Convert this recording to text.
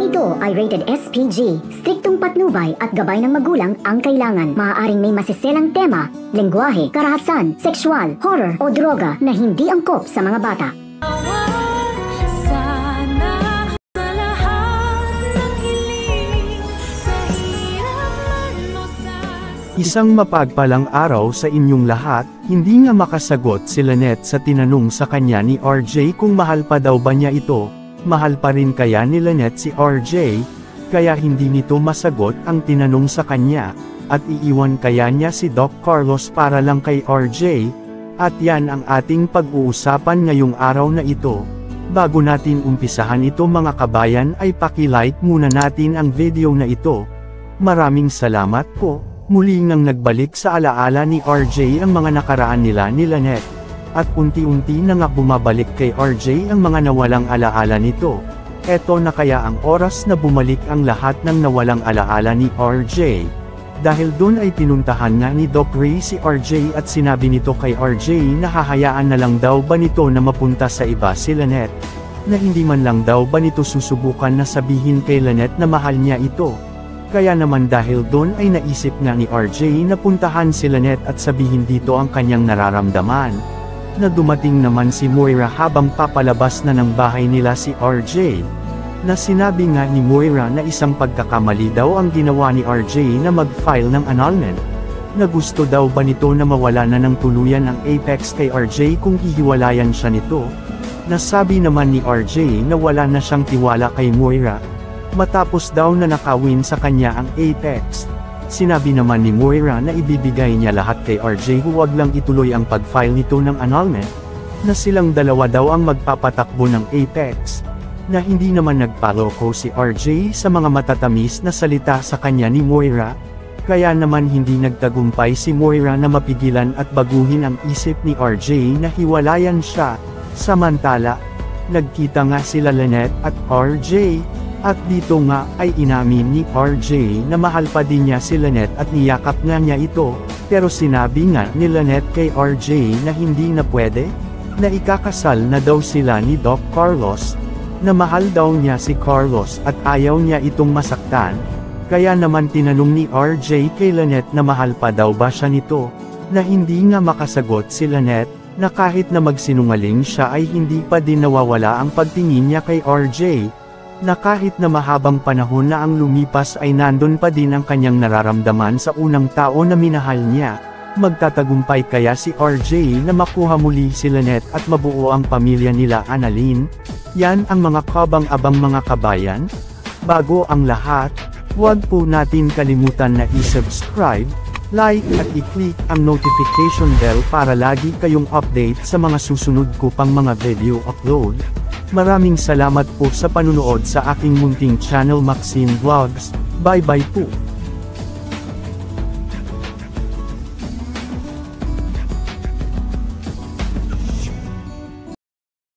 Programang ito ay rated SPG. Striktong patnubay at gabay ng magulang ang kailangan. Maaaring may masiselang tema, lengguwahe, karahasan, sexual, horror o droga na hindi angkop sa mga bata. Isang mapagpalang araw sa inyong lahat. Hindi nga makasagot si Lynette sa tinanong sa kanya ni RJ kung mahal pa daw ba niya ito. Mahal pa rin kaya ni Lynette si RJ, kaya hindi nito masagot ang tinanong sa kanya, at iiwan kaya niya si Doc Carlos para lang kay RJ, at yan ang ating pag-uusapan ngayong araw na ito. Bago natin umpisahan ito mga kabayan ay paki-like muna natin ang video na ito. Maraming salamat po. Muli ngang nagbalik sa alaala ni RJ ang mga nakaraan nila ni Lynette. At unti-unti na nga bumabalik kay RJ ang mga nawalang alaala nito. Eto na kaya ang oras na bumalik ang lahat ng nawalang alaala ni RJ. Dahil doon ay pinuntahan nga ni Doc Ray si RJ at sinabi nito kay RJ na hahayaan na lang daw ba nito na mapunta sa iba si Lynette. Na hindi man lang daw ba nito susubukan na sabihin kay Lynette na mahal niya ito. Kaya naman dahil doon ay naisip nga ni RJ na puntahan si Lynette at sabihin dito ang kanyang nararamdaman. Na dumating naman si Moira habang papalabas na ng bahay nila si RJ. Na sinabi nga ni Moira na isang pagkakamali daw ang ginawa ni RJ na mag-file ng annulment. Na gusto daw ba nito na mawala na ng tuluyan ang Apex kay RJ kung hihiwalayan siya nito. Nasabi naman ni RJ na wala na siyang tiwala kay Moira. Matapos daw na nakawin sa kanya ang Apex. Sinabi naman ni Moira na ibibigay niya lahat kay RJ huwag lang ituloy ang pag-file nito ng annulment. Na silang dalawa daw ang magpapatakbo ng Apex. Na hindi naman nagpaloko si RJ sa mga matatamis na salita sa kanya ni Moira. Kaya naman hindi nagtagumpay si Moira na mapigilan at baguhin ang isip ni RJ na hiwalayan siya. Samantala, nagkita nga sila Lynette at RJ. At dito nga ay inamin ni RJ na mahal pa din niya si Lynette at niyakap nga niya ito, pero sinabi nga ni Lynette kay RJ na hindi na pwede, na ikakasal na daw sila ni Doc Carlos, na mahal daw niya si Carlos at ayaw niya itong masaktan, kaya naman tinanong ni RJ kay Lynette na mahal pa daw ba siya nito, na hindi nga makasagot si Lynette, na kahit na magsinungaling siya ay hindi pa din nawawala ang pagtingin niya kay RJ. Na kahit na mahabang panahon na ang lumipas ay nandun pa din ang kanyang nararamdaman sa unang tao na minahal niya. Magtatagumpay kaya si RJ na makuha muli si Lynette at mabuo ang pamilya nila Annalyn? Yan ang mga kabang-abang mga kabayan. Bago ang lahat, huwag po natin kalimutan na i-subscribe, like at i-click ang notification bell para lagi kayong update sa mga susunod ko pang mga video upload. Maraming salamat po sa panunood sa aking munting channel Maxine Vlogs. Bye bye po.